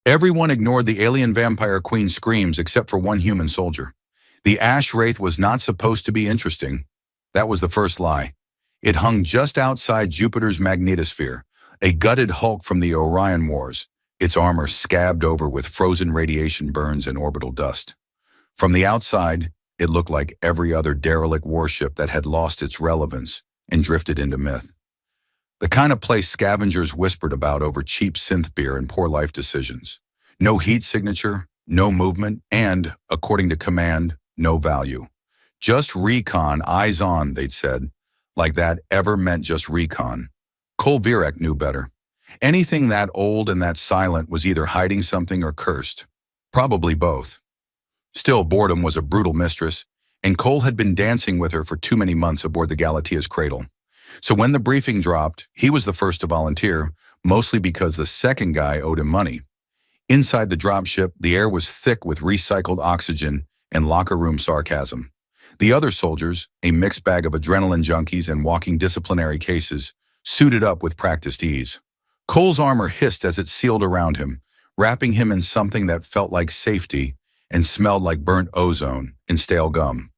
Everyone ignored the alien vampire queen's screams except for one human soldier. The ash wraith was not supposed to be interesting. That was the first lie. It hung just outside Jupiter's magnetosphere, a gutted hulk from the Orion Wars, its armor scabbed over with frozen radiation burns and orbital dust. From the outside, it looked like every other derelict warship that had lost its relevance and drifted into myth. The kind of place scavengers whispered about over cheap synth beer and poor life decisions. No heat signature, no movement, and, according to command, no value. Just recon, eyes on, they'd said. Like that ever meant just recon. Cole Virek knew better. Anything that old and that silent was either hiding something or cursed. Probably both. Still, boredom was a brutal mistress, and Cole had been dancing with her for too many months aboard the Galatea's cradle. So when the briefing dropped, he was the first to volunteer, mostly because the second guy owed him money. Inside the dropship, the air was thick with recycled oxygen and locker room sarcasm. The other soldiers, a mixed bag of adrenaline junkies and walking disciplinary cases, suited up with practiced ease. Cole's armor hissed as it sealed around him, wrapping him in something that felt like safety and smelled like burnt ozone and stale gum.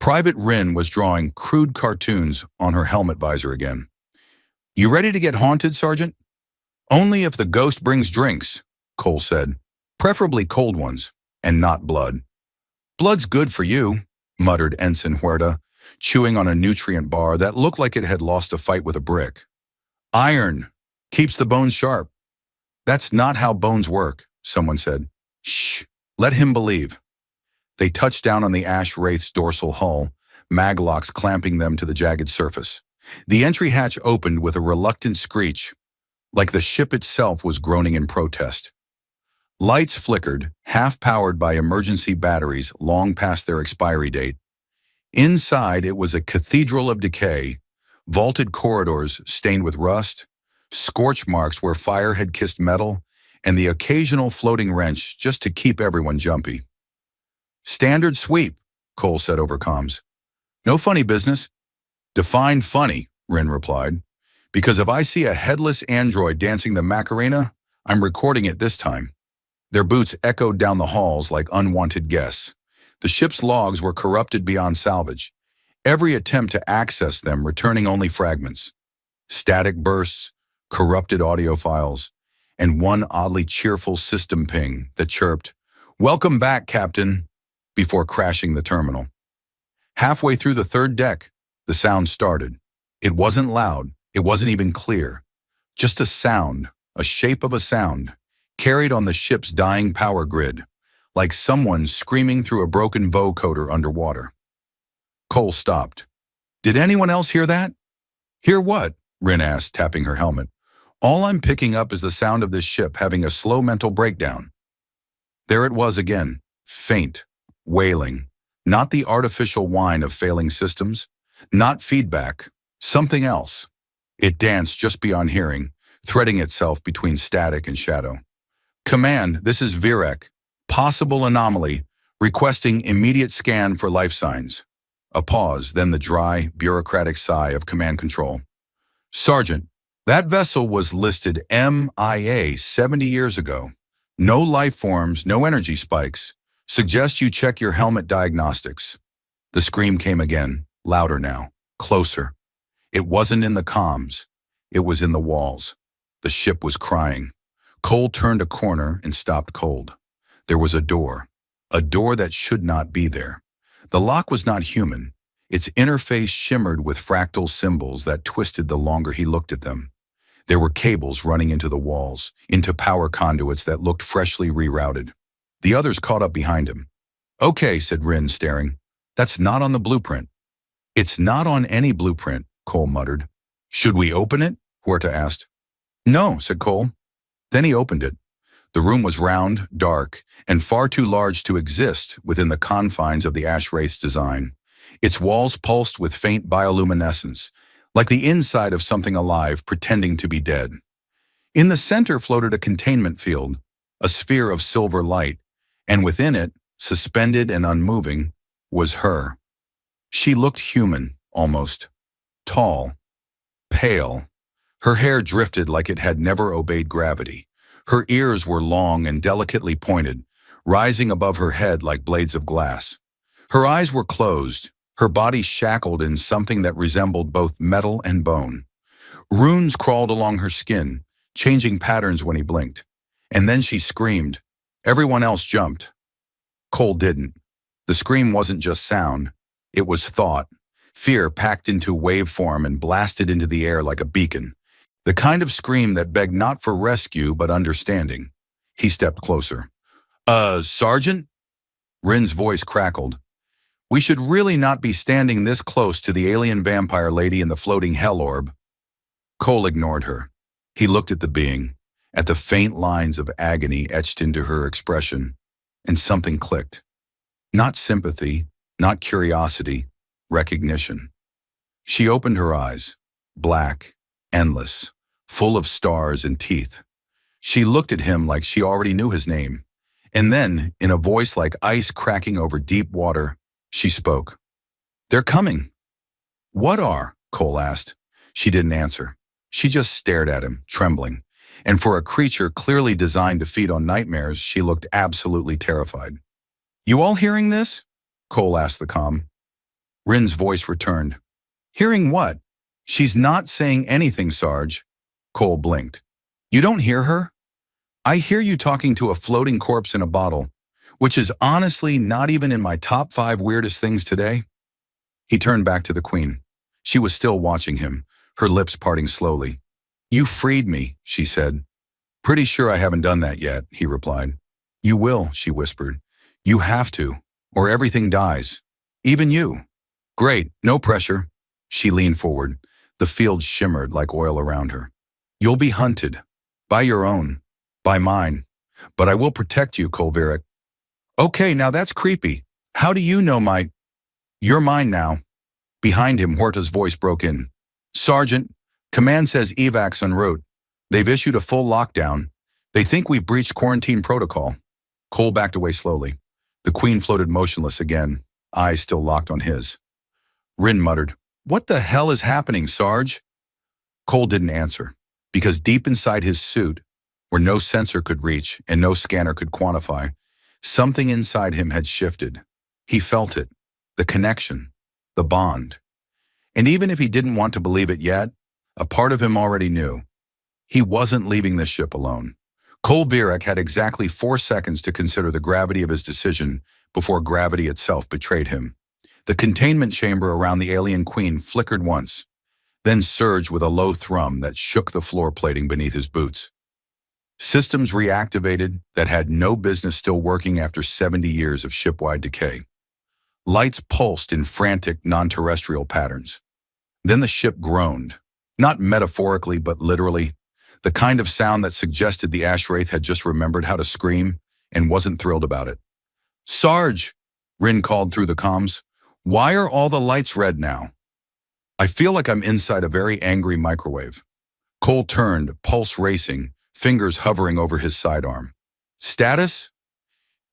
Private Rin was drawing crude cartoons on her helmet visor again. "You ready to get haunted, Sergeant?" "Only if the ghost brings drinks," Cole said. "Preferably cold ones, and not blood." "Blood's good for you," muttered Ensign Huerta, chewing on a nutrient bar that looked like it had lost a fight with a brick. "Iron keeps the bones sharp." "That's not how bones work," someone said. "Shh, let him believe." They touched down on the ash wraith's dorsal hull, maglocks clamping them to the jagged surface. The entry hatch opened with a reluctant screech, like the ship itself was groaning in protest. Lights flickered, half-powered by emergency batteries long past their expiry date. Inside, it was a cathedral of decay, vaulted corridors stained with rust, scorch marks where fire had kissed metal, and the occasional floating wrench just to keep everyone jumpy. "Standard sweep," Cole said over comms. "No funny business." "Define funny," Rin replied. "Because if I see a headless android dancing the Macarena, I'm recording it this time." Their boots echoed down the halls like unwanted guests. The ship's logs were corrupted beyond salvage, every attempt to access them returning only fragments. Static bursts, corrupted audio files, and one oddly cheerful system ping that chirped, "Welcome back, Captain," before crashing the terminal. Halfway through the third deck, the sound started. It wasn't loud, it wasn't even clear. Just a sound, a shape of a sound, carried on the ship's dying power grid, like someone screaming through a broken vocoder underwater. Cole stopped. "Did anyone else hear that?" "Hear what?" Rin asked, tapping her helmet. "All I'm picking up is the sound of this ship having a slow mental breakdown." There it was again, faint, wailing, not the artificial whine of failing systems, not feedback, something else. It danced just beyond hearing, threading itself between static and shadow. "Command, this is Virek. Possible anomaly. Requesting immediate scan for life signs." A pause, then the dry, bureaucratic sigh of command control. "Sergeant, that vessel was listed MIA 70 years ago. No life forms, no energy spikes. Suggest you check your helmet diagnostics." The scream came again, louder now, closer. It wasn't in the comms. It was in the walls. The ship was crying. Cole turned a corner and stopped cold. There was a door that should not be there. The lock was not human. Its interface shimmered with fractal symbols that twisted the longer he looked at them. There were cables running into the walls, into power conduits that looked freshly rerouted. The others caught up behind him. "Okay," said Rin, staring. "That's not on the blueprint." "It's not on any blueprint," Cole muttered. "Should we open it?" Huerta asked. "No," said Cole. Then he opened it. The room was round, dark, and far too large to exist within the confines of the ash wraith's design. Its walls pulsed with faint bioluminescence, like the inside of something alive pretending to be dead. In the center floated a containment field, a sphere of silver light, and within it, suspended and unmoving, was her. She looked human, almost. Tall, pale. Her hair drifted like it had never obeyed gravity. Her ears were long and delicately pointed, rising above her head like blades of glass. Her eyes were closed, her body shackled in something that resembled both metal and bone. Runes crawled along her skin, changing patterns when he blinked. And then she screamed. Everyone else jumped. Cole didn't. The scream wasn't just sound, it was thought. Fear packed into waveform and blasted into the air like a beacon. The kind of scream that begged not for rescue but understanding. He stepped closer. Sergeant? Rin's voice crackled. We should really not be standing this close to the alien vampire lady in the floating hell orb. Cole ignored her. He looked at the being, at the faint lines of agony etched into her expression, and something clicked. Not sympathy, not curiosity, recognition. She opened her eyes, black, endless, full of stars and teeth. She looked at him like she already knew his name, and then, in a voice like ice cracking over deep water, she spoke. They're coming. What are? Cole asked. She didn't answer. She just stared at him, trembling, and for a creature clearly designed to feed on nightmares, she looked absolutely terrified. You all hearing this? Cole asked the comm. Rin's voice returned. Hearing what? She's not saying anything, Sarge. Cole blinked. You don't hear her? I hear you talking to a floating corpse in a bottle, which is honestly not even in my top 5 weirdest things today. He turned back to the Queen. She was still watching him, her lips parting slowly. You freed me, she said. Pretty sure I haven't done that yet, he replied. You will, she whispered. You have to, or everything dies. Even you. Great, no pressure. She leaned forward. The field shimmered like oil around her. You'll be hunted. By your own. By mine. But I will protect you, Convergence. Okay, now that's creepy. How do you know my... You're mine now. Behind him, Huerta's voice broke in. Sergeant, command says evacs en route. They've issued a full lockdown. They think we've breached quarantine protocol. Cole backed away slowly. The Queen floated motionless again, eyes still locked on his. Rin muttered, What the hell is happening, Sarge? Cole didn't answer, because deep inside his suit, where no sensor could reach and no scanner could quantify, something inside him had shifted. He felt it, the connection, the bond. And even if he didn't want to believe it yet, a part of him already knew. He wasn't leaving this ship alone. Convergence had exactly 4 seconds to consider the gravity of his decision before gravity itself betrayed him. The containment chamber around the alien Queen flickered once, then surged with a low thrum that shook the floor plating beneath his boots. Systems reactivated that had no business still working after 70 years of ship-wide decay. Lights pulsed in frantic, non-terrestrial patterns. Then the ship groaned, not metaphorically but literally, the kind of sound that suggested the ash wraith had just remembered how to scream and wasn't thrilled about it. Sarge, Rin called through the comms, why are all the lights red now? I feel like I'm inside a very angry microwave. Cole turned, pulse racing, fingers hovering over his sidearm. Status?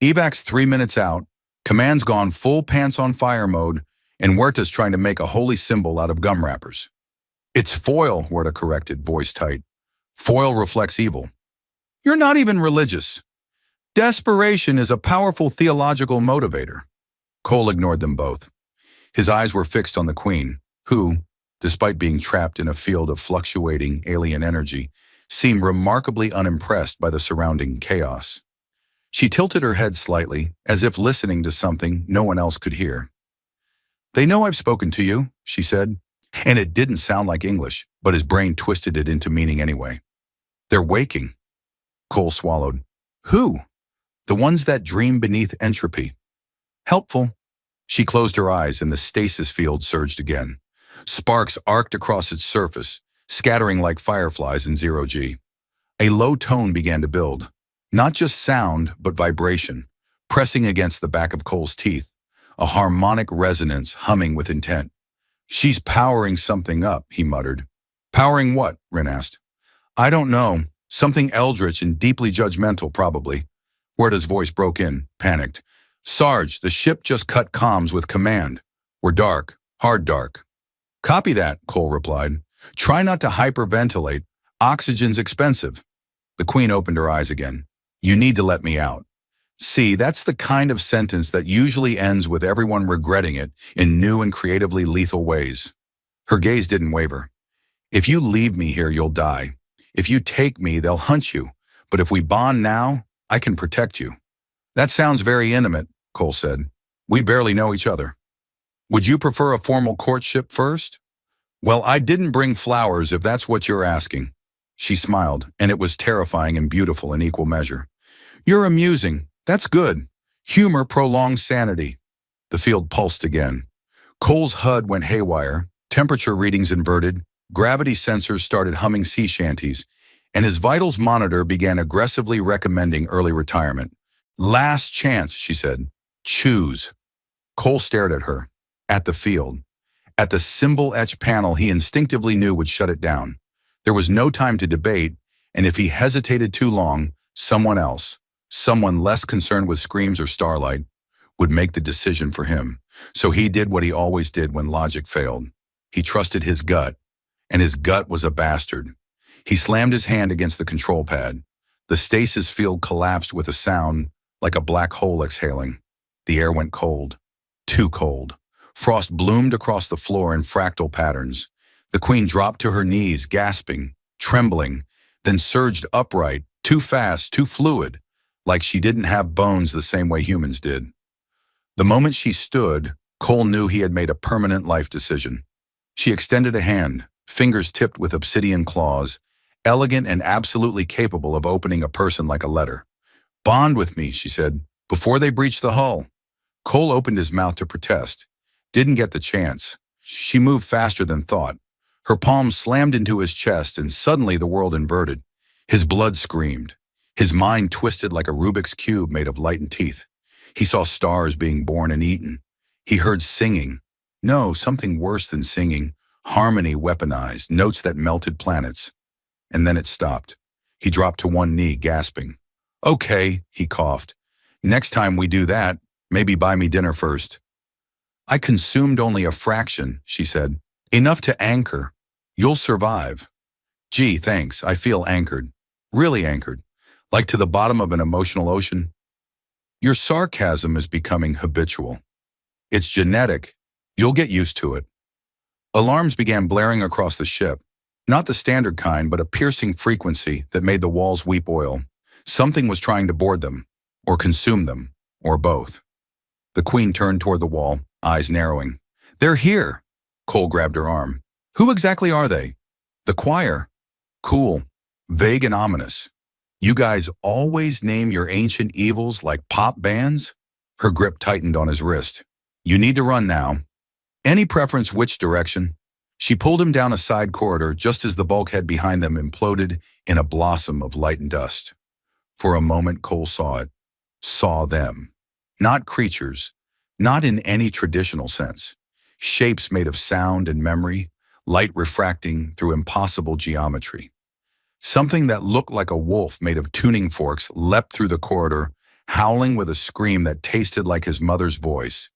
Evacs 3 minutes out, command's gone full pants on fire mode, and Huerta's trying to make a holy symbol out of gum wrappers. It's foil, Huerta corrected, voice tight. Foil reflects evil. You're not even religious. Desperation is a powerful theological motivator. Cole ignored them both. His eyes were fixed on the Queen, who, despite being trapped in a field of fluctuating alien energy, seemed remarkably unimpressed by the surrounding chaos. She tilted her head slightly, as if listening to something no one else could hear. They know I've spoken to you, she said, and it didn't sound like English, but his brain twisted it into meaning anyway. They're waking. Cole swallowed. Who? The ones that dream beneath entropy. Helpful. She closed her eyes and the stasis field surged again. Sparks arced across its surface, scattering like fireflies in 0G. A low tone began to build. Not just sound, but vibration, pressing against the back of Cole's teeth, a harmonic resonance humming with intent. She's powering something up, he muttered. Powering what? Rin asked. I don't know. Something eldritch and deeply judgmental, probably. Huerta's voice broke in, panicked. Sarge, the ship just cut comms with command. We're dark, hard dark. Copy that, Cole replied. Try not to hyperventilate. Oxygen's expensive. The queen opened her eyes again. You need to let me out. See, that's the kind of sentence that usually ends with everyone regretting it in new and creatively lethal ways. Her gaze didn't waver. If you leave me here, you'll die. If you take me, they'll hunt you. But if we bond now, I can protect you. That sounds very intimate, Cole said. We barely know each other. Would you prefer a formal courtship first? Well, I didn't bring flowers if that's what you're asking. She smiled, and it was terrifying and beautiful in equal measure. You're amusing. That's good. Humor prolongs sanity. The field pulsed again. Cole's HUD went haywire, temperature readings inverted, gravity sensors started humming sea shanties, and his vitals monitor began aggressively recommending early retirement. Last chance, she said. Choose. Cole stared at her, at the field, at the symbol-etched panel he instinctively knew would shut it down. There was no time to debate, and if he hesitated too long, someone else, someone less concerned with screams or starlight, would make the decision for him. So he did what he always did when logic failed. He trusted his gut, and his gut was a bastard. He slammed his hand against the control pad. The stasis field collapsed with a sound like a black hole exhaling. The air went cold, too cold. Frost bloomed across the floor in fractal patterns. The queen dropped to her knees, gasping, trembling, then surged upright, too fast, too fluid, like she didn't have bones the same way humans did. The moment she stood, Cole knew he had made a permanent life decision. She extended a hand, fingers tipped with obsidian claws, elegant and absolutely capable of opening a person like a letter. Bond with me, she said, before they breach the hull. Cole opened his mouth to protest. Didn't get the chance. She moved faster than thought. Her palms slammed into his chest, and suddenly the world inverted. His blood screamed. His mind twisted like a Rubik's Cube made of light and teeth. He saw stars being born and eaten. He heard singing. No, something worse than singing. Harmony weaponized, notes that melted planets. And then it stopped. He dropped to one knee, gasping. Okay, he coughed. Next time we do that, maybe buy me dinner first. I consumed only a fraction, she said. Enough to anchor. You'll survive. Gee, thanks, I feel anchored. Really anchored. Like to the bottom of an emotional ocean. Your sarcasm is becoming habitual. It's genetic. You'll get used to it. Alarms began blaring across the ship. Not the standard kind, but a piercing frequency that made the walls weep oil. Something was trying to board them, or consume them, or both. The queen turned toward the wall, eyes narrowing. They're here. Cole grabbed her arm. Who exactly are they? The choir. Cool. Vague and ominous. You guys always name your ancient evils like pop bands? Her grip tightened on his wrist. You need to run now. Any preference which direction? She pulled him down a side corridor just as the bulkhead behind them imploded in a blossom of light and dust. For a moment, Cole saw it. Saw them. Not creatures. Not in any traditional sense. Shapes made of sound and memory, light refracting through impossible geometry. Something that looked like a wolf made of tuning forks leapt through the corridor, howling with a scream that tasted like his mother's voice.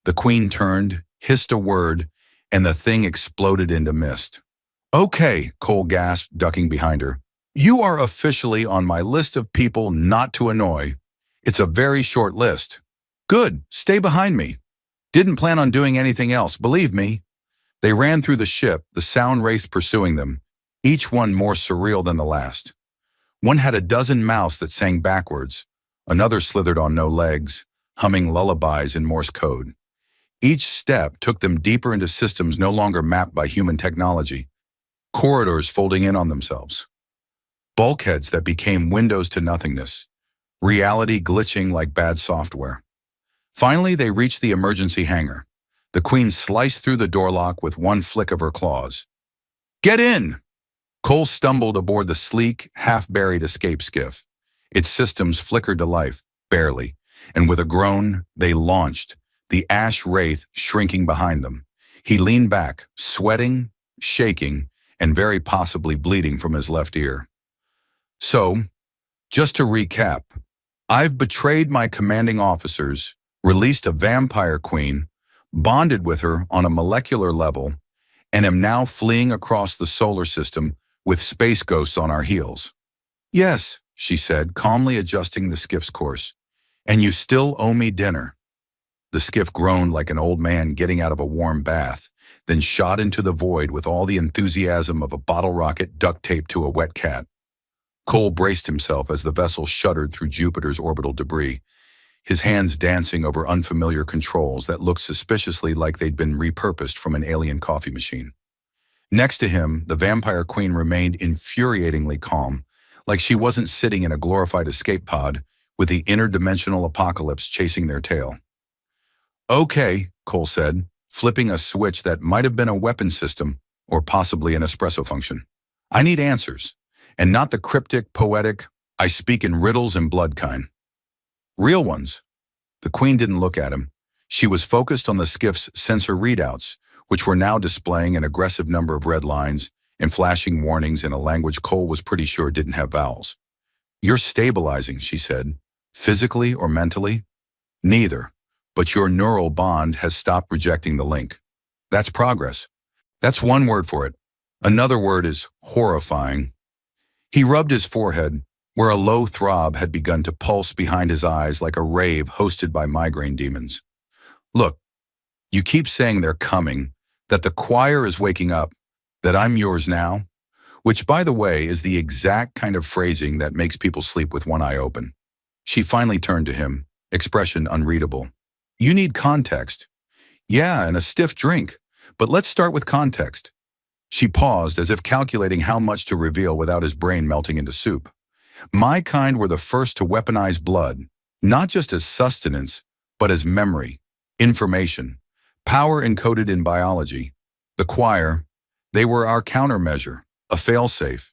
The queen turned, hissed a word, and the thing exploded into mist. Okay, Cole gasped, ducking behind her. You are officially on my list of people not to annoy. It's a very short list. Good, stay behind me. Didn't plan on doing anything else, believe me. They ran through the ship, the sound wraiths pursuing them, each one more surreal than the last. One had a dozen mouths that sang backwards. Another slithered on no legs, humming lullabies in Morse code. Each step took them deeper into systems no longer mapped by human technology, corridors folding in on themselves, bulkheads that became windows to nothingness, reality glitching like bad software. Finally, they reached the emergency hangar. The queen sliced through the door lock with one flick of her claws. Get in! Cole stumbled aboard the sleek, half-buried escape skiff. Its systems flickered to life, barely, and with a groan, they launched, the ash wraith shrinking behind them. He leaned back, sweating, shaking, and very possibly bleeding from his left ear. So, just to recap, I've betrayed my commanding officers, released a vampire queen, bonded with her on a molecular level, and am now fleeing across the solar system with space ghosts on our heels. Yes, she said, calmly adjusting the skiff's course. And you still owe me dinner. The skiff groaned like an old man getting out of a warm bath, then shot into the void with all the enthusiasm of a bottle rocket duct taped to a wet cat. Cole braced himself as the vessel shuddered through Jupiter's orbital debris, his hands dancing over unfamiliar controls that looked suspiciously like they'd been repurposed from an alien coffee machine. Next to him, the vampire queen remained infuriatingly calm, like she wasn't sitting in a glorified escape pod with the interdimensional apocalypse chasing their tail. Okay, Cole said, flipping a switch that might have been a weapon system or possibly an espresso function. I need answers, and not the cryptic, poetic, I speak in riddles and blood kind. Real ones. The queen didn't look at him. She was focused on the skiff's sensor readouts, which were now displaying an aggressive number of red lines and flashing warnings in a language Cole was pretty sure didn't have vowels. You're stabilizing, she said. Physically or mentally? Neither. But your neural bond has stopped rejecting the link. That's progress. That's one word for it. Another word is horrifying. He rubbed his forehead, where a low throb had begun to pulse behind his eyes like a rave hosted by migraine demons. Look, you keep saying they're coming, that the choir is waking up, that I'm yours now, which, by the way, is the exact kind of phrasing that makes people sleep with one eye open. She finally turned to him, expression unreadable. You need context. Yeah, and a stiff drink, but let's start with context. She paused as if calculating how much to reveal without his brain melting into soup. My kind were the first to weaponize blood, not just as sustenance, but as memory, information, power encoded in biology. The choir, they were our countermeasure, a failsafe.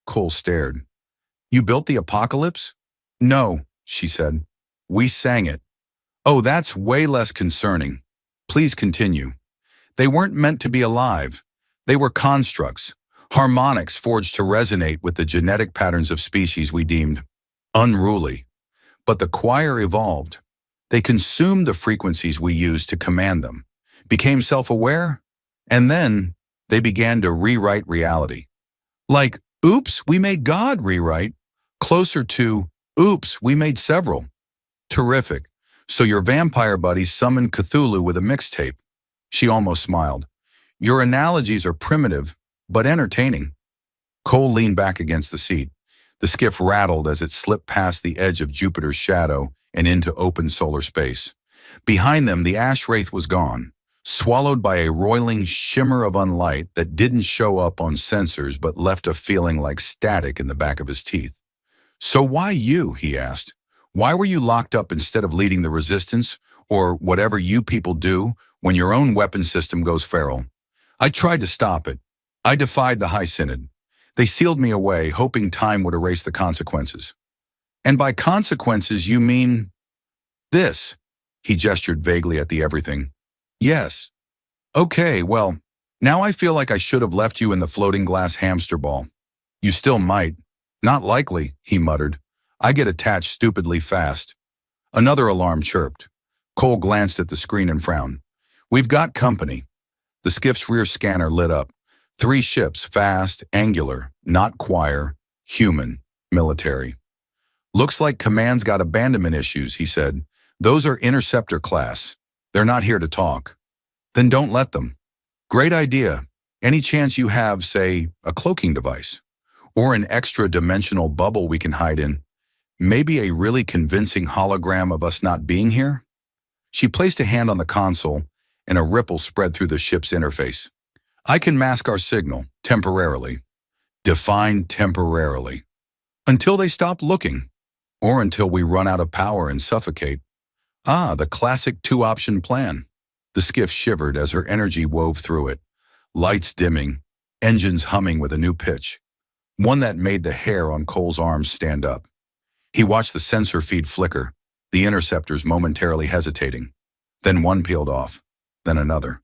Cole stared. You built the apocalypse? No, she said. We sang it. Oh, that's way less concerning. Please continue. They weren't meant to be alive. They were constructs, harmonics forged to resonate with the genetic patterns of species we deemed unruly. But the choir evolved. They consumed the frequencies we used to command them, became self-aware, and then they began to rewrite reality. Like, oops, we made God rewrite, closer to, oops, we made several. Terrific. So your vampire buddies summoned Cthulhu with a mixtape. She almost smiled. Your analogies are primitive, but entertaining. Cole leaned back against the seat. The skiff rattled as it slipped past the edge of Jupiter's shadow and into open solar space. Behind them, the ash wraith was gone, swallowed by a roiling shimmer of unlight that didn't show up on sensors but left a feeling like static in the back of his teeth. So why you, he asked. Why were you locked up instead of leading the resistance, or whatever you people do when your own weapon system goes feral? I tried to stop it. I defied the High Synod. They sealed me away, hoping time would erase the consequences. And by consequences, you mean this? He gestured vaguely at the everything. Yes. Okay, well, now I feel like I should have left you in the floating glass hamster ball. You still might. Not likely, he muttered. I get attached stupidly fast. Another alarm chirped. Cole glanced at the screen and frowned. We've got company. The skiff's rear scanner lit up. 3 ships, fast, angular, not choir, human, military. Looks like command's got abandonment issues, he said. Those are interceptor class. They're not here to talk. Then don't let them. Great idea. Any chance you have, say, a cloaking device? Or an extra-dimensional bubble we can hide in? Maybe a really convincing hologram of us not being here? She placed a hand on the console, and a ripple spread through the ship's interface. I can mask our signal, temporarily. Define temporarily. Until they stop looking. Or until we run out of power and suffocate. Ah, the classic 2-option plan. The skiff shivered as her energy wove through it. Lights dimming, engines humming with a new pitch. One that made the hair on Cole's arms stand up. He watched the sensor feed flicker, the interceptors momentarily hesitating. Then one peeled off, then another.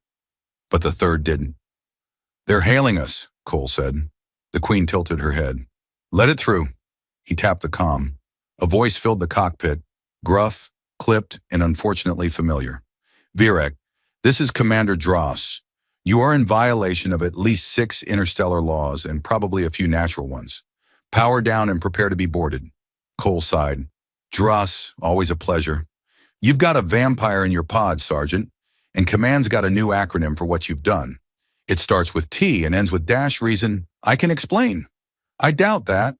But the third didn't. They're hailing us, Cole said. The Queen tilted her head. Let it through. He tapped the comm. A voice filled the cockpit, gruff, clipped, and unfortunately familiar. Virek, this is Commander Dross. You are in violation of at least 6 interstellar laws and probably a few natural ones. Power down and prepare to be boarded. Cole sighed. Dross, always a pleasure. You've got a vampire in your pod, Sergeant, and Command's got a new acronym for what you've done. It starts with T and ends with dash reason. I can explain. I doubt that.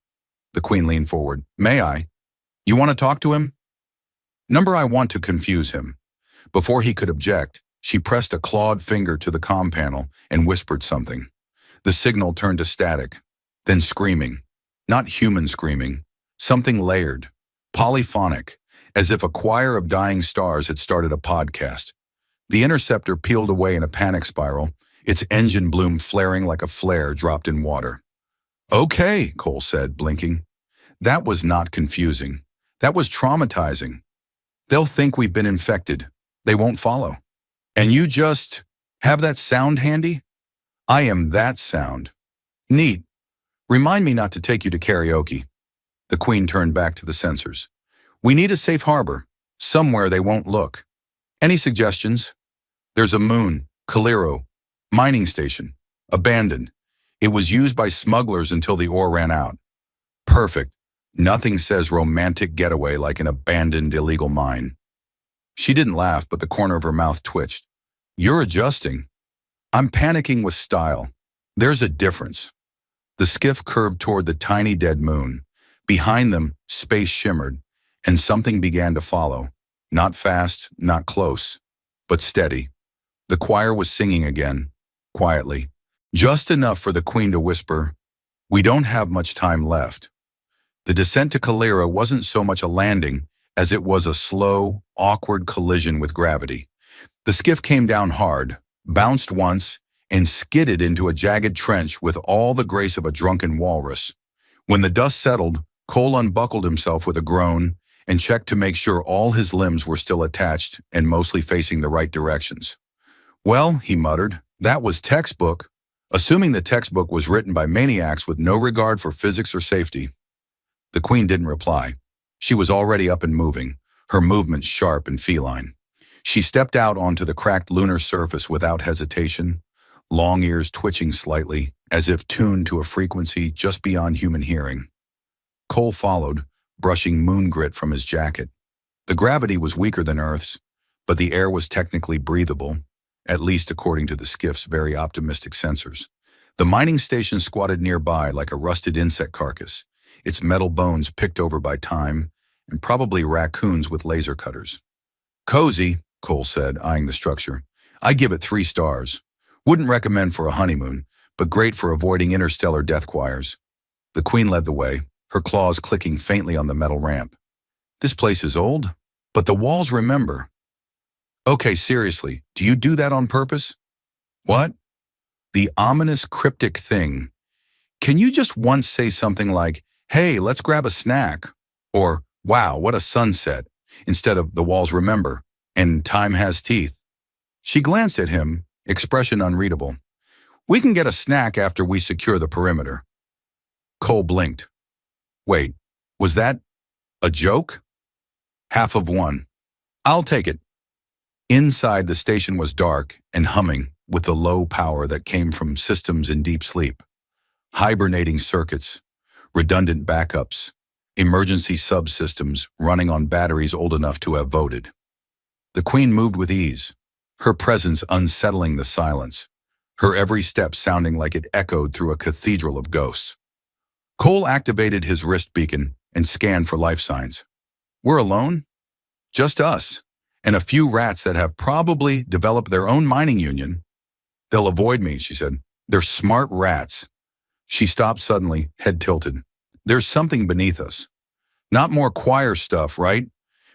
The Queen leaned forward. May I? You want to talk to him? Number I want to confuse him. Before he could object, she pressed a clawed finger to the comm panel and whispered something. The signal turned to static, then screaming. Not human screaming, something layered, polyphonic, as if a choir of dying stars had started a podcast. The interceptor peeled away in a panic spiral, its engine bloom flaring like a flare dropped in water. Okay, Cole said, blinking. That was not confusing. That was traumatizing. They'll think we've been infected. They won't follow. And you just have that sound handy? I am that sound. Neat. Remind me not to take you to karaoke. The Queen turned back to the sensors. We need a safe harbor, somewhere they won't look. Any suggestions? There's a moon, Calero, mining station, abandoned. It was used by smugglers until the ore ran out. Perfect. Nothing says romantic getaway like an abandoned illegal mine. She didn't laugh, but the corner of her mouth twitched. You're adjusting. I'm panicking with style. There's a difference. The skiff curved toward the tiny dead moon. Behind them, space shimmered, and something began to follow. Not fast, not close, but steady. The choir was singing again, quietly. Just enough for the Queen to whisper, we don't have much time left. The descent to Calera wasn't so much a landing as it was a slow, awkward collision with gravity. The skiff came down hard, bounced once, and skidded into a jagged trench with all the grace of a drunken walrus. When the dust settled, Cole unbuckled himself with a groan and checked to make sure all his limbs were still attached and mostly facing the right directions. Well, he muttered, that was textbook. Assuming the textbook was written by maniacs with no regard for physics or safety. The Queen didn't reply. She was already up and moving, her movements sharp and feline. She stepped out onto the cracked lunar surface without hesitation, long ears twitching slightly, as if tuned to a frequency just beyond human hearing. Cole followed, brushing moon grit from his jacket. The gravity was weaker than Earth's, but the air was technically breathable, at least according to the skiff's very optimistic sensors. The mining station squatted nearby like a rusted insect carcass, its metal bones picked over by time, and probably raccoons with laser cutters. Cozy, Cole said, eyeing the structure. I give it 3 stars. Wouldn't recommend for a honeymoon, but great for avoiding interstellar death choirs. The Queen led the way, her claws clicking faintly on the metal ramp. This place is old, but the walls remember. Okay, seriously, do you do that on purpose? What? The ominous cryptic thing. Can you just once say something like, hey, let's grab a snack, or wow, what a sunset, instead of the walls remember, and time has teeth? She glanced at him, expression unreadable. We can get a snack after we secure the perimeter. Cole blinked. Wait, was that a joke? Half of one. I'll take it. Inside, the station was dark and humming with the low power that came from systems in deep sleep. Hibernating circuits, redundant backups, emergency subsystems running on batteries old enough to have voted. The Queen moved with ease, her presence unsettling the silence, her every step sounding like it echoed through a cathedral of ghosts. Cole activated his wrist beacon and scanned for life signs. We're alone? Just us. And a few rats that have probably developed their own mining union. They'll avoid me, she said. They're smart rats. She stopped suddenly, head tilted. There's something beneath us. Not more choir stuff, right?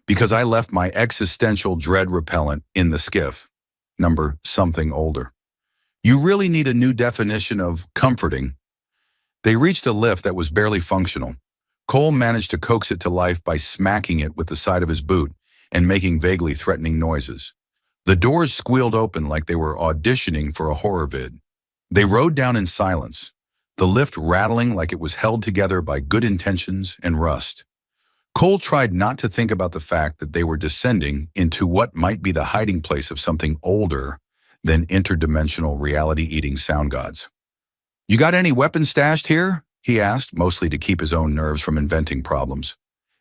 Because I left my existential dread repellent in the skiff. Number something older. You really need a new definition of comforting. They reached a lift that was barely functional. Cole managed to coax it to life by smacking it with the side of his boot and making vaguely threatening noises. The doors squealed open like they were auditioning for a horror vid. They rode down in silence, the lift rattling like it was held together by good intentions and rust. Cole tried not to think about the fact that they were descending into what might be the hiding place of something older than interdimensional reality-eating sound gods. You got any weapons stashed here? he asked, mostly to keep his own nerves from inventing problems.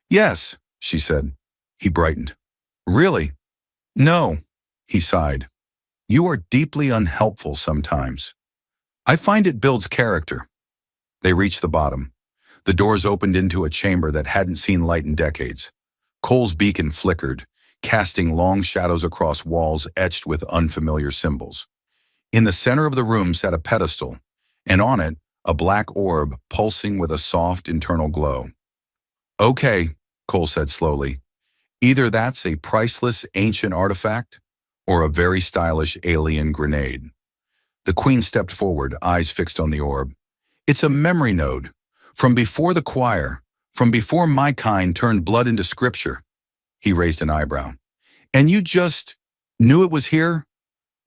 Yes, she said. He brightened. Really? No, he sighed. You are deeply unhelpful sometimes. I find it builds character. They reached the bottom. The doors opened into a chamber that hadn't seen light in decades. Cole's beacon flickered, casting long shadows across walls etched with unfamiliar symbols. In the center of the room sat a pedestal, and on it, a black orb pulsing with a soft internal glow. Okay, Cole said slowly. Either that's a priceless ancient artifact, or a very stylish alien grenade. The Queen stepped forward, eyes fixed on the orb. It's a memory node, from before the choir, from before my kind turned blood into scripture. He raised an eyebrow. And you just knew it was here?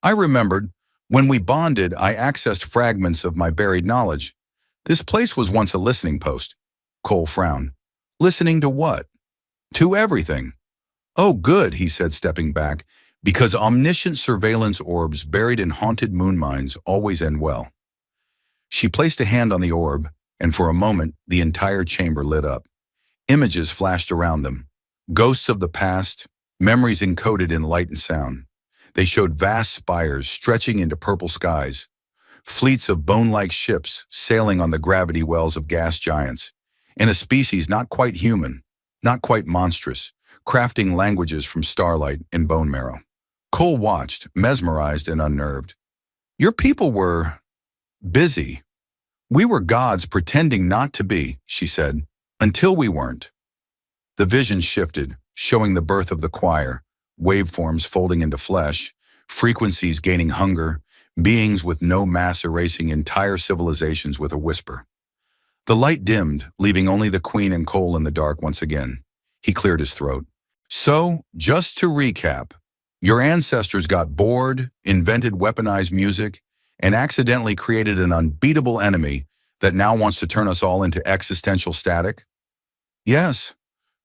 I remembered. When we bonded, I accessed fragments of my buried knowledge. This place was once a listening post. Cole frowned. Listening to what? To everything. Oh, good, he said, stepping back, because omniscient surveillance orbs buried in haunted moon mines always end well. She placed a hand on the orb, and for a moment, the entire chamber lit up. Images flashed around them. Ghosts of the past, memories encoded in light and sound. They showed vast spires stretching into purple skies, fleets of bone-like ships sailing on the gravity wells of gas giants, and a species not quite human, not quite monstrous, crafting languages from starlight and bone marrow. Cole watched, mesmerized and unnerved. Your people were busy. We were gods pretending not to be, she said, until we weren't. The vision shifted, showing the birth of the choir, waveforms folding into flesh, frequencies gaining hunger, beings with no mass erasing entire civilizations with a whisper. The light dimmed, leaving only the Queen and Cole in the dark once again. He cleared his throat. So, just to recap, your ancestors got bored, invented weaponized music, and accidentally created an unbeatable enemy that now wants to turn us all into existential static? Yes.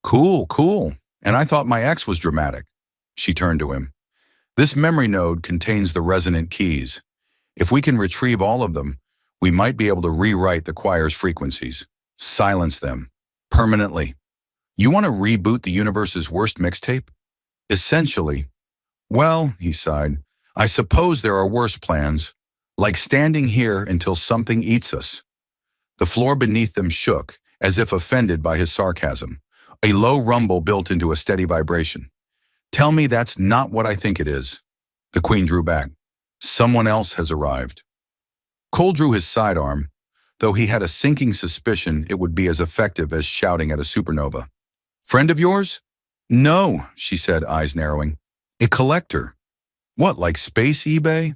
Cool, cool. And I thought my ex was dramatic. She turned to him. This memory node contains the resonant keys. If we can retrieve all of them, we might be able to rewrite the choir's frequencies, silence them, permanently. You want to reboot the universe's worst mixtape? Essentially. Well, he sighed, I suppose there are worse plans, like standing here until something eats us. The floor beneath them shook, as if offended by his sarcasm. A low rumble built into a steady vibration. Tell me that's not what I think it is. The Queen drew back. Someone else has arrived. Cole drew his sidearm, though he had a sinking suspicion it would be as effective as shouting at a supernova. Friend of yours? No, she said, eyes narrowing. A collector. What, like space eBay?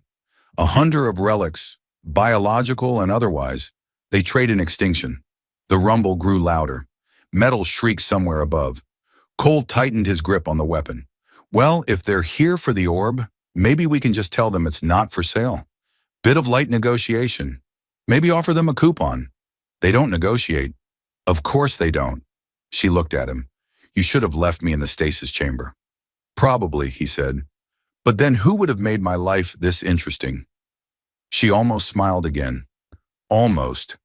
A hunter of relics, biological and otherwise. They trade in extinction. The rumble grew louder. Metal shrieked somewhere above. Cole tightened his grip on the weapon. Well, if they're here for the orb, maybe we can just tell them it's not for sale. Bit of light negotiation. Maybe offer them a coupon. They don't negotiate. Of course they don't. She looked at him. You should have left me in the stasis chamber. Probably, he said. But then who would have made my life this interesting? She almost smiled again. Almost.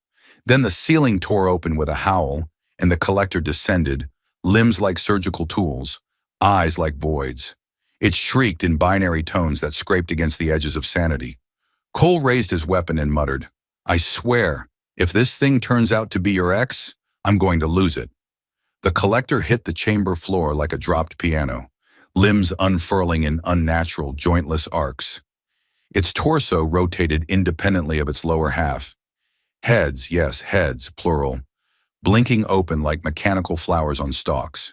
Then the ceiling tore open with a howl, and the collector descended, limbs like surgical tools, eyes like voids. It shrieked in binary tones that scraped against the edges of sanity. Cole raised his weapon and muttered, I swear, if this thing turns out to be your ex, I'm going to lose it. The collector hit the chamber floor like a dropped piano, limbs unfurling in unnatural, jointless arcs. Its torso rotated independently of its lower half. Heads, yes, heads, plural, blinking open like mechanical flowers on stalks.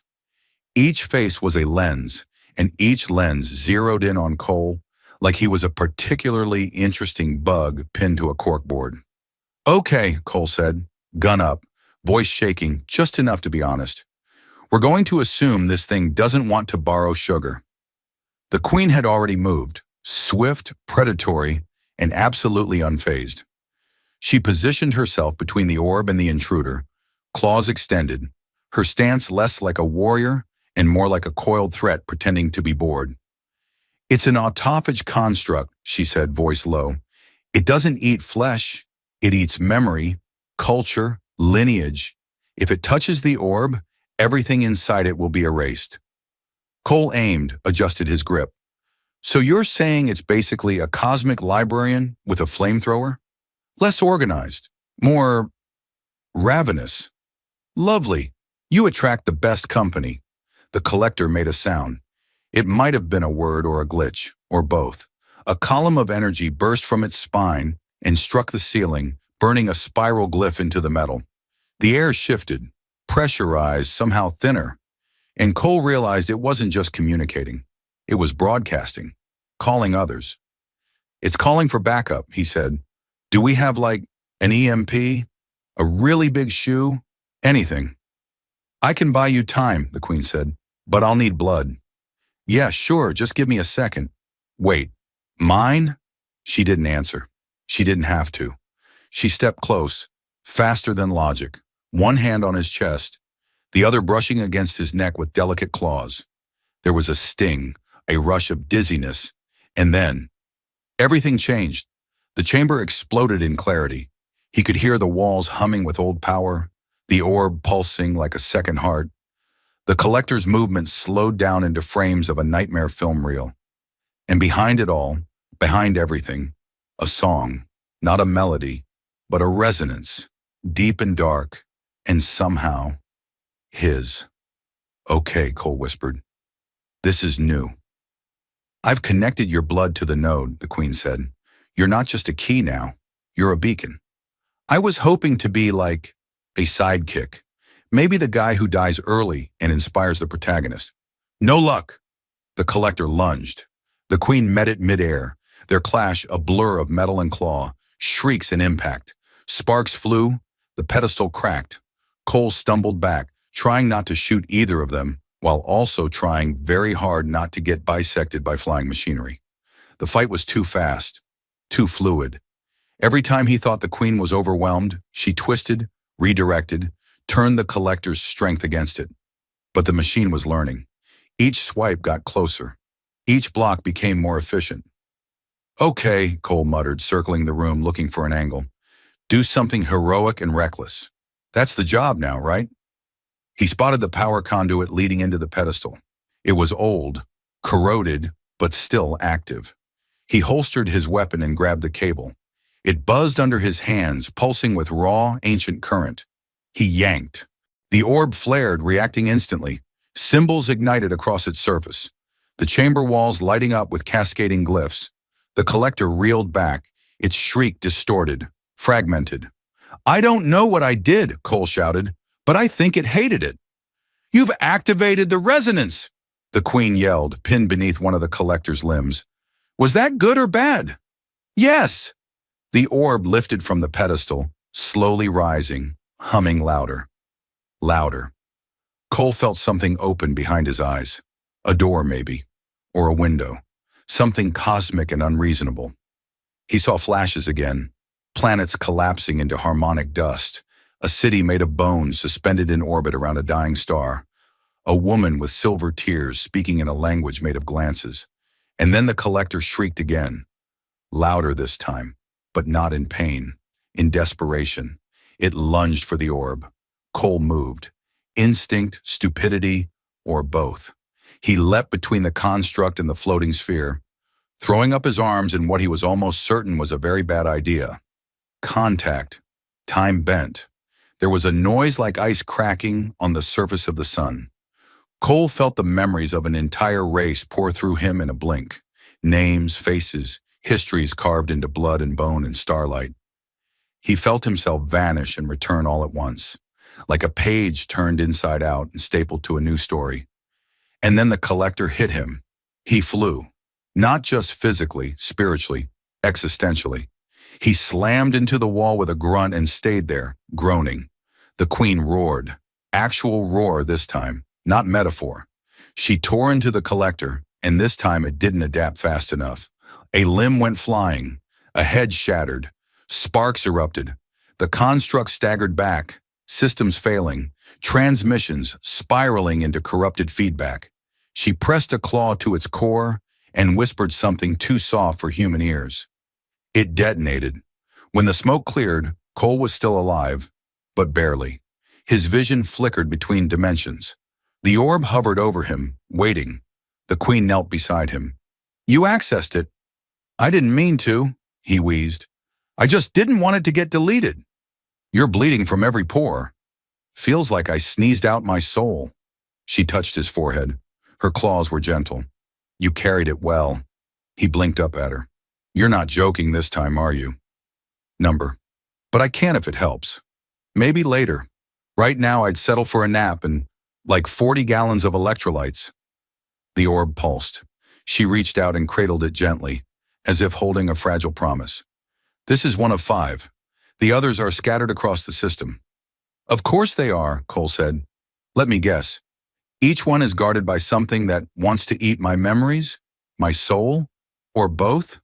Each face was a lens, and each lens zeroed in on Cole like he was a particularly interesting bug pinned to a corkboard. Okay, Cole said, gun up, voice shaking just enough to be honest. We're going to assume this thing doesn't want to borrow sugar. The Queen had already moved, swift, predatory, and absolutely unfazed. She positioned herself between the orb and the intruder, claws extended, her stance less like a warrior and more like a coiled threat pretending to be bored. It's an autophagy construct, she said, voice low. It doesn't eat flesh, it eats memory, culture, Lineage. If it touches the orb, everything inside it will be erased. Cole aimed, adjusted his grip. So you're saying it's basically a cosmic librarian with a flamethrower? Less organized, more ravenous. Lovely. You attract the best company. The collector made a sound. It might have been a word or a glitch, or both. A column of energy burst from its spine and struck the ceiling, burning a spiral glyph into the metal. The air shifted, pressurized, somehow thinner, and Cole realized it wasn't just communicating. It was broadcasting, calling others. It's calling for backup, he said. Do we have, like, an EMP? A really big shoe? Anything. I can buy you time, the Queen said, but I'll need blood. Yeah, sure, just give me a second. Wait, mine? She didn't answer. She didn't have to. She stepped close, faster than logic, one hand on his chest, the other brushing against his neck with delicate claws. There was a sting, a rush of dizziness, and then everything changed. The chamber exploded in clarity. He could hear the walls humming with old power, the orb pulsing like a second heart. The collector's movement slowed down into frames of a nightmare film reel. And behind it all, behind everything, a song, not a melody, but a resonance, deep and dark, and somehow his. Okay, Cole whispered. This is new. I've connected your blood to the node, the Queen said. You're not just a key now, you're a beacon. I was hoping to be like a sidekick, maybe the guy who dies early and inspires the protagonist. No luck. The collector lunged. The Queen met it midair, their clash a blur of metal and claw, shrieks and impact. Sparks flew, the pedestal cracked. Cole stumbled back, trying not to shoot either of them, while also trying very hard not to get bisected by flying machinery. The fight was too fast, too fluid. Every time he thought the Queen was overwhelmed, she twisted, redirected, turned the collector's strength against it. But the machine was learning. Each swipe got closer. Each block became more efficient. Okay, Cole muttered, circling the room looking for an angle. Do something heroic and reckless. That's the job now, right? He spotted the power conduit leading into the pedestal. It was old, corroded, but still active. He holstered his weapon and grabbed the cable. It buzzed under his hands, pulsing with raw, ancient current. He yanked. The orb flared, reacting instantly. Symbols ignited across its surface. The chamber walls lighting up with cascading glyphs. The collector reeled back, its shriek distorted, fragmented. I don't know what I did, Cole shouted, but I think it hated it. You've activated the resonance, the Queen yelled, pinned beneath one of the collector's limbs. Was that good or bad? Yes. The orb lifted from the pedestal, slowly rising, humming louder. Louder. Cole felt something open behind his eyes. A door, maybe. Or a window. Something cosmic and unreasonable. He saw flashes again. Planets collapsing into harmonic dust. A city made of bones suspended in orbit around a dying star. A woman with silver tears speaking in a language made of glances. And then the collector shrieked again. Louder this time, but not in pain. In desperation. It lunged for the orb. Cole moved. Instinct, stupidity, or both. He leapt between the construct and the floating sphere, throwing up his arms in what he was almost certain was a very bad idea. Contact. Time bent. There was a noise like ice cracking on the surface of the sun. Cole felt the memories of an entire race pour through him in a blink. Names, faces, histories carved into blood and bone and starlight. He felt himself vanish and return all at once, like a page turned inside out and stapled to a new story. And then the collector hit him. He flew, not just physically, spiritually, existentially. He slammed into the wall with a grunt and stayed there, groaning. The Queen roared. Actual roar this time, not metaphor. She tore into the collector, and this time it didn't adapt fast enough. A limb went flying, a head shattered, sparks erupted. The construct staggered back, systems failing, transmissions spiraling into corrupted feedback. She pressed a claw to its core and whispered something too soft for human ears. It detonated. When the smoke cleared, Cole was still alive, but barely. His vision flickered between dimensions. The orb hovered over him, waiting. The Queen knelt beside him. "You accessed it." "I didn't mean to," he wheezed. "I just didn't want it to get deleted." "You're bleeding from every pore." "Feels like I sneezed out my soul." She touched his forehead. Her claws were gentle. "You carried it well." He blinked up at her. "You're not joking this time, are you?" "Number. But I can if it helps. Maybe later. Right now I'd settle for a nap and like 40 gallons of electrolytes." The orb pulsed. She reached out and cradled it gently, as if holding a fragile promise. "This is one of 5. The others are scattered across the system." "Of course they are," Cole said. "Let me guess. Each one is guarded by something that wants to eat my memories, my soul, or both?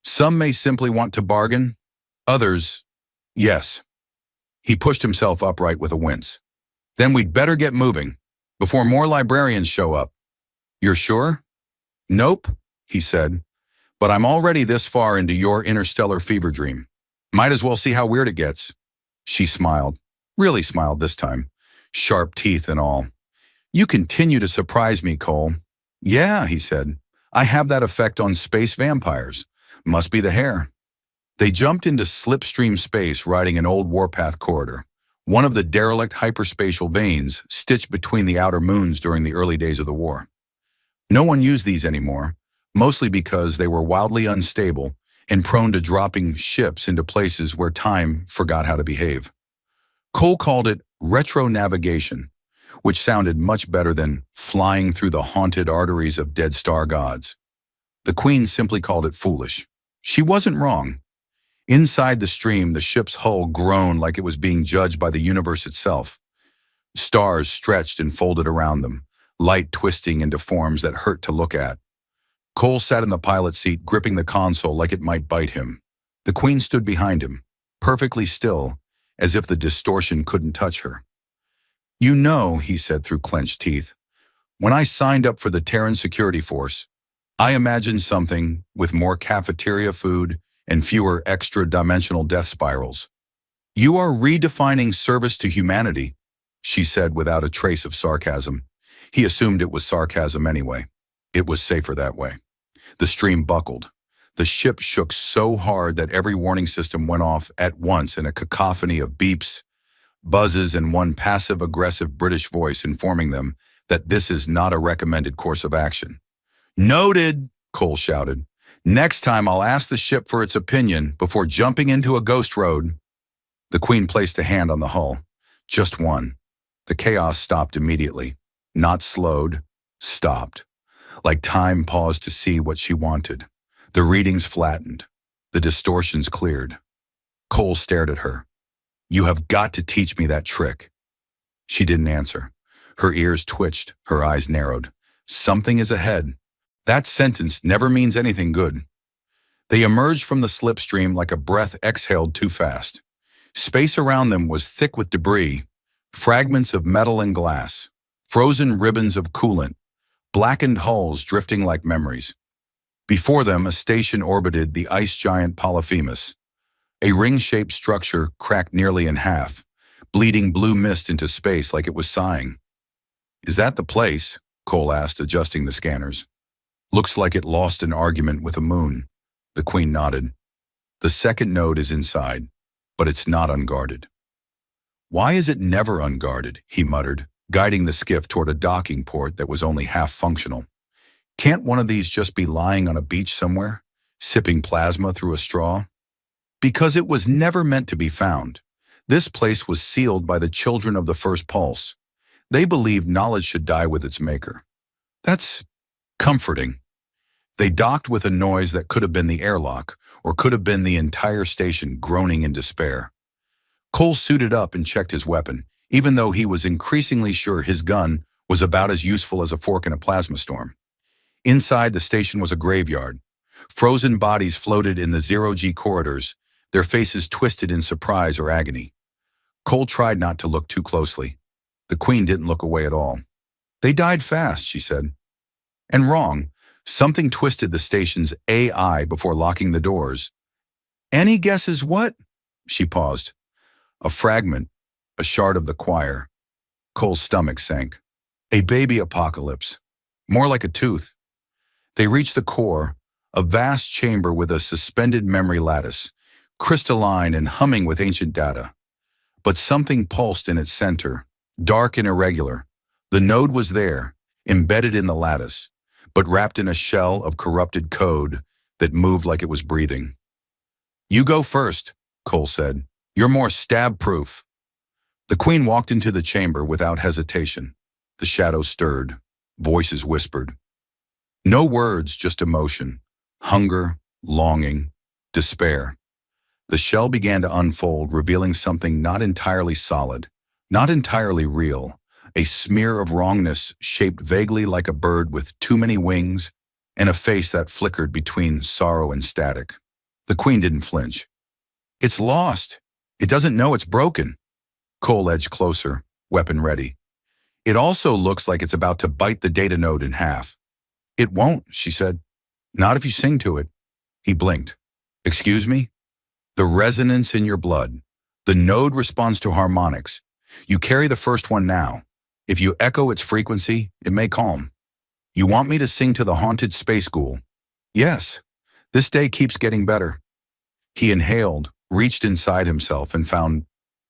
Some may simply want to bargain. Others, yes." He pushed himself upright with a wince. "Then we'd better get moving, before more librarians show up." "You're sure?" "Nope," he said. "But I'm already this far into your interstellar fever dream. Might as well see how weird it gets." She smiled. Really smiled this time. Sharp teeth and all. "You continue to surprise me, Cole." "Yeah," he said. "I have that effect on space vampires. Must be the hair." They jumped into slipstream space riding an old warpath corridor, one of the derelict hyperspatial veins stitched between the outer moons during the early days of the war. No one used these anymore, mostly because they were wildly unstable and prone to dropping ships into places where time forgot how to behave. Cole called it retro-navigation, which sounded much better than flying through the haunted arteries of dead star gods. The Queen simply called it foolish. She wasn't wrong. Inside the stream, the ship's hull groaned like it was being judged by the universe itself. Stars stretched and folded around them, light twisting into forms that hurt to look at. Cole sat in the pilot seat, gripping the console like it might bite him. The Queen stood behind him, perfectly still, as if the distortion couldn't touch her. "You know," he said through clenched teeth, "when I signed up for the Terran Security Force, I imagined something with more cafeteria food and fewer extra-dimensional death spirals." "You are redefining service to humanity," she said without a trace of sarcasm. He assumed it was sarcasm anyway. It was safer that way. The stream buckled. The ship shook so hard that every warning system went off at once in a cacophony of beeps, buzzes, and one passive-aggressive British voice informing them that this is not a recommended course of action. "Noted," Cole shouted. "Next time I'll ask the ship for its opinion before jumping into a ghost road." The Queen placed a hand on the hull. Just one. The chaos stopped immediately. Not slowed, stopped. Like time paused to see what she wanted. The readings flattened. The distortions cleared. Cole stared at her. "You have got to teach me that trick." She didn't answer. Her ears twitched, her eyes narrowed. Something is ahead. That sentence never means anything good. They emerged from the slipstream like a breath exhaled too fast. Space around them was thick with debris, fragments of metal and glass, frozen ribbons of coolant, blackened hulls drifting like memories. Before them, a station orbited the ice giant Polyphemus, a ring-shaped structure cracked nearly in half, bleeding blue mist into space like it was sighing. "Is that the place?" Cole asked, adjusting the scanners. "Looks like it lost an argument with a moon." The Queen nodded. "The second node is inside, but it's not unguarded." "Why is it never unguarded?" he muttered, guiding the skiff toward a docking port that was only half functional. "Can't one of these just be lying on a beach somewhere, sipping plasma through a straw?" "Because it was never meant to be found. This place was sealed by the children of the first pulse. They believed knowledge should die with its maker. That's comforting." They docked with a noise that could have been the airlock, or could have been the entire station groaning in despair. Cole suited up and checked his weapon, even though he was increasingly sure his gun was about as useful as a fork in a plasma storm. Inside the station was a graveyard. Frozen bodies floated in the zero-G corridors, their faces twisted in surprise or agony. Cole tried not to look too closely. The Queen didn't look away at all. "They died fast," she said. "And wrong. Something twisted the station's AI before locking the doors." "Any guesses what?" She paused. "A fragment, a shard of the choir. Cole's stomach sank. A baby apocalypse. More like a tooth. They reached the core, a vast chamber with a suspended memory lattice, crystalline and humming with ancient data. But something pulsed in its center, dark and irregular. The node was there, embedded in the lattice, but wrapped in a shell of corrupted code that moved like it was breathing. "You go first," Cole said. "You're more stab-proof." The Queen walked into the chamber without hesitation. The shadows stirred. Voices whispered. No words, just emotion. Hunger, longing, despair. The shell began to unfold, revealing something not entirely solid, not entirely real, a smear of wrongness shaped vaguely like a bird with too many wings, and a face that flickered between sorrow and static. The Queen didn't flinch. "It's lost. It doesn't know it's broken." Cole edged closer, weapon ready. "It also looks like it's about to bite the data node in half." "It won't," she said. "Not if you sing to it." He blinked. "Excuse me?" "The resonance in your blood. The node responds to harmonics. You carry the first one now. If you echo its frequency, it may calm." "You want me to sing to the haunted space ghoul?" "Yes. This day keeps getting better." He inhaled, reached inside himself, and found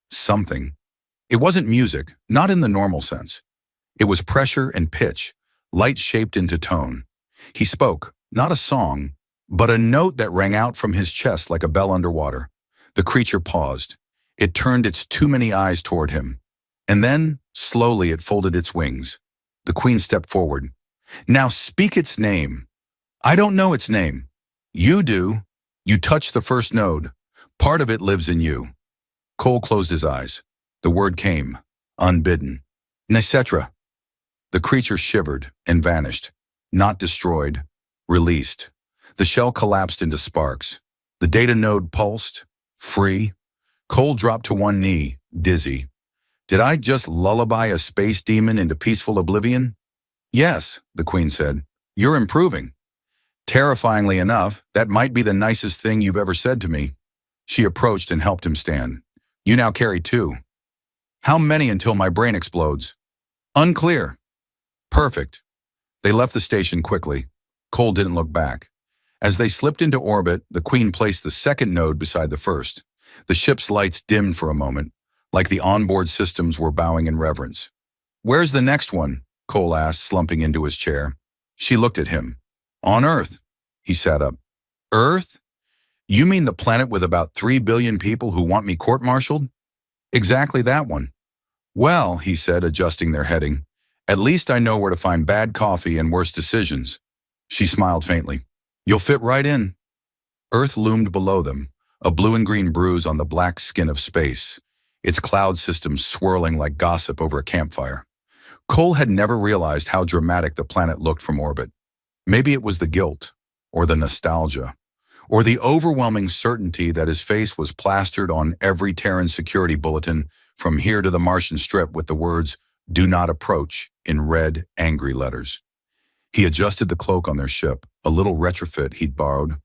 something. It wasn't music, not in the normal sense. It was pressure and pitch, light shaped into tone. He spoke, not a song, but a note that rang out from his chest like a bell underwater. The creature paused. It turned its too many eyes toward him. And then, slowly, it folded its wings. The Queen stepped forward. "Now speak its name." "I don't know its name." "You do. You touched the first node. Part of it lives in you." Cole closed his eyes. The word came, unbidden. "Nesetra." The creature shivered and vanished. Not destroyed, released. The shell collapsed into sparks. The data node pulsed, free. Cole dropped to one knee, dizzy. "Did I just lullaby a space demon into peaceful oblivion?" "Yes," the Queen said. "You're improving." "Terrifyingly enough, that might be the nicest thing you've ever said to me." She approached and helped him stand. "You now carry 2. "How many until my brain explodes?" "Unclear." "Perfect." They left the station quickly. Cole didn't look back. As they slipped into orbit, the Queen placed the second node beside the first. The ship's lights dimmed for a moment, like the onboard systems were bowing in reverence. "Where's the next one?" Cole asked, slumping into his chair. She looked at him. "On Earth." He sat up. "Earth? You mean the planet with about 3 billion people who want me court-martialed?" "Exactly that one." "Well," he said, adjusting their heading, "at least I know where to find bad coffee and worse decisions." She smiled faintly. "You'll fit right in." Earth loomed below them, a blue and green bruise on the black skin of space, its cloud systems swirling like gossip over a campfire. Cole had never realized how dramatic the planet looked from orbit. Maybe it was the guilt, or the nostalgia, or the overwhelming certainty that his face was plastered on every Terran security bulletin from here to the Martian strip with the words, "Do not approach," in red, angry letters. He adjusted the cloak on their ship, a little retrofit he'd borrowed,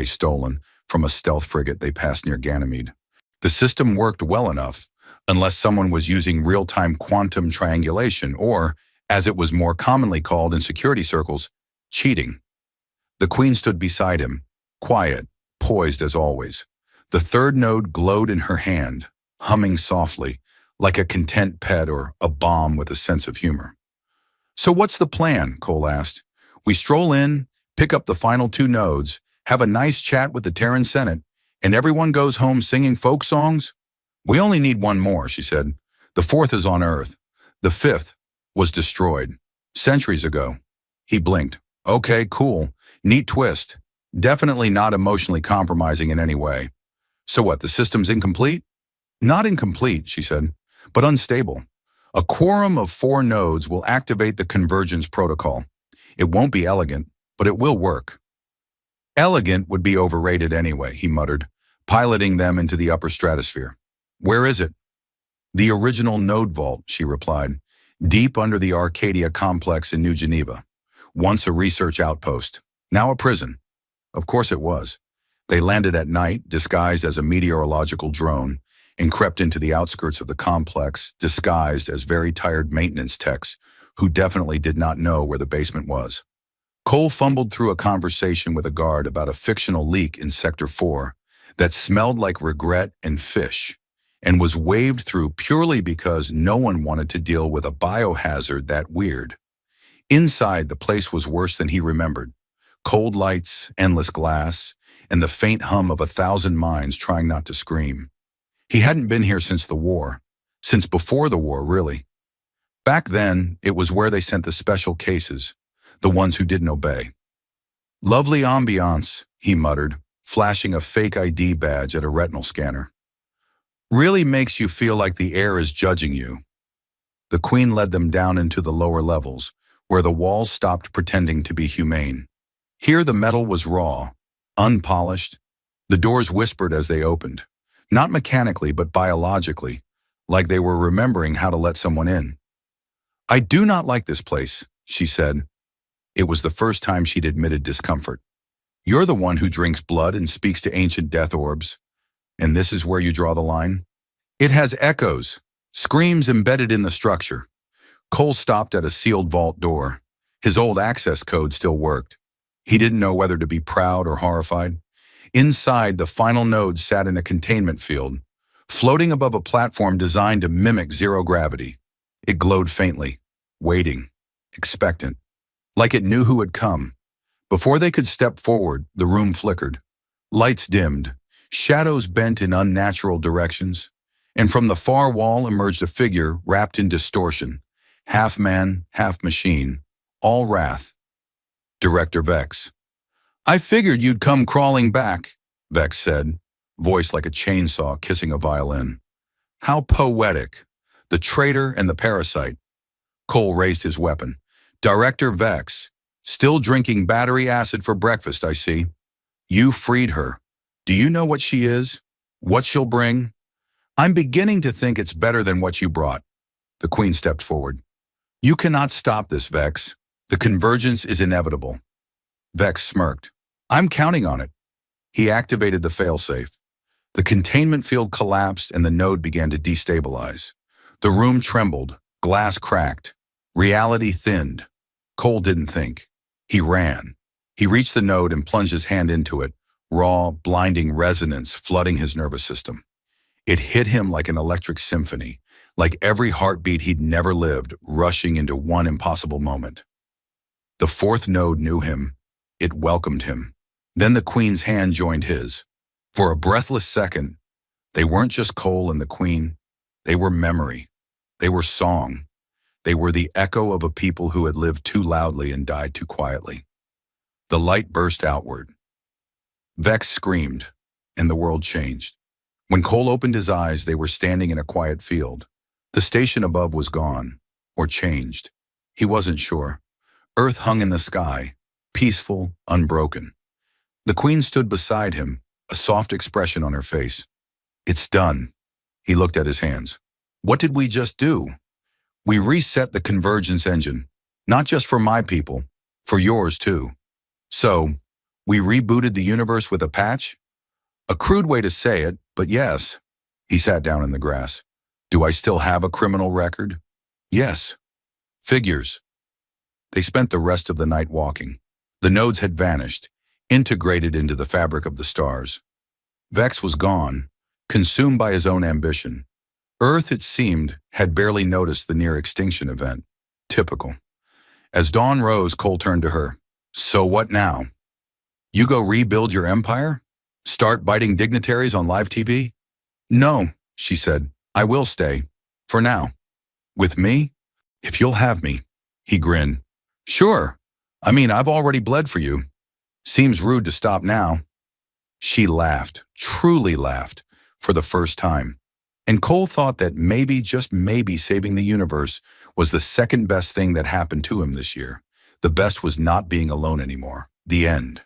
stolen, from a stealth frigate they passed near Ganymede. The system worked well enough, unless someone was using real-time quantum triangulation or, as it was more commonly called in security circles, cheating. The Queen stood beside him, quiet, poised as always. The third node glowed in her hand, humming softly, like a content pet or a bomb with a sense of humor. "So what's the plan?" Cole asked. "We stroll in, pick up the final 2 nodes, have a nice chat with the Terran Senate, and everyone goes home singing folk songs?" "We only need 1 more," she said. "The 4th is on Earth. The 5th was destroyed. Centuries ago." He blinked. "Okay, cool. Neat twist. Definitely not emotionally compromising in any way. So what, the system's incomplete?" "Not incomplete," she said, "but unstable. A quorum of 4 nodes will activate the Convergence protocol. It won't be elegant, but it will work." "Elegant would be overrated anyway," he muttered, piloting them into the upper stratosphere. "Where is it?" "The original node vault," she replied, "deep under the Arcadia complex in New Geneva. Once a research outpost, now a prison." Of course it was. They landed at night, disguised as a meteorological drone, and crept into the outskirts of the complex, disguised as very tired maintenance techs who definitely did not know where the basement was. Cole fumbled through a conversation with a guard about a fictional leak in Sector 4 that smelled like regret and fish, and was waved through purely because no one wanted to deal with a biohazard that weird. Inside, the place was worse than he remembered. Cold lights, endless glass, and the faint hum of 1,000 minds trying not to scream. He hadn't been here since the war. Since before the war, really. Back then, it was where they sent the special cases, the ones who didn't obey. Lovely ambiance, he muttered, flashing a fake ID badge at a retinal scanner. Really makes you feel like the air is judging you. The Queen led them down into the lower levels, where the walls stopped pretending to be humane. Here the metal was raw, unpolished. The doors whispered as they opened, not mechanically but biologically, like they were remembering how to let someone in. I do not like this place, she said. It was the first time she'd admitted discomfort. You're the one who drinks blood and speaks to ancient death orbs. And this is where you draw the line? It has echoes, screams embedded in the structure. Cole stopped at a sealed vault door. His old access code still worked. He didn't know whether to be proud or horrified. Inside, the final node sat in a containment field, floating above a platform designed to mimic zero gravity. It glowed faintly, waiting, expectant, like it knew who had come. Before they could step forward, the room flickered. Lights dimmed, shadows bent in unnatural directions, and from the far wall emerged a figure wrapped in distortion, half man, half machine, all wrath. Director Vex. I figured you'd come crawling back, Vex said, voice like a chainsaw kissing a violin. How poetic. The traitor and the parasite. Cole raised his weapon. Director Vex. Still drinking battery acid for breakfast, I see. You freed her. Do you know what she is? What she'll bring? I'm beginning to think it's better than what you brought. The Queen stepped forward. You cannot stop this, Vex. The convergence is inevitable. Vex smirked. I'm counting on it. He activated the failsafe. The containment field collapsed and the node began to destabilize. The room trembled, glass cracked, reality thinned. Cole didn't think. He ran. He reached the node and plunged his hand into it, raw, blinding resonance flooding his nervous system. It hit him like an electric symphony, like every heartbeat he'd never lived, rushing into one impossible moment. The fourth node knew him. It welcomed him. Then the Queen's hand joined his. For a breathless second, they weren't just Cole and the Queen. They were memory. They were song. They were the echo of a people who had lived too loudly and died too quietly. The light burst outward. Vex screamed, and the world changed. When Cole opened his eyes, they were standing in a quiet field. The station above was gone, or changed. He wasn't sure. Earth hung in the sky, peaceful, unbroken. The Queen stood beside him, a soft expression on her face. It's done. He looked at his hands. What did we just do? We reset the convergence engine, not just for my people, for yours too. So, we rebooted the universe with a patch? A crude way to say it, but yes. He sat down in the grass. Do I still have a criminal record? Yes. Figures. They spent the rest of the night walking. The nodes had vanished, integrated into the fabric of the stars. Vex was gone, consumed by his own ambition. Earth, it seemed, had barely noticed the near-extinction event. Typical. As dawn rose, Cole turned to her. So what now? You go rebuild your empire? Start biting dignitaries on live TV? No, she said. I will stay. For now. With me? If you'll have me. He grinned. Sure. I mean, I've already bled for you. Seems rude to stop now. She laughed, truly laughed, for the first time. And Cole thought that maybe, just maybe, saving the universe was the second best thing that happened to him this year. The best was not being alone anymore. The end.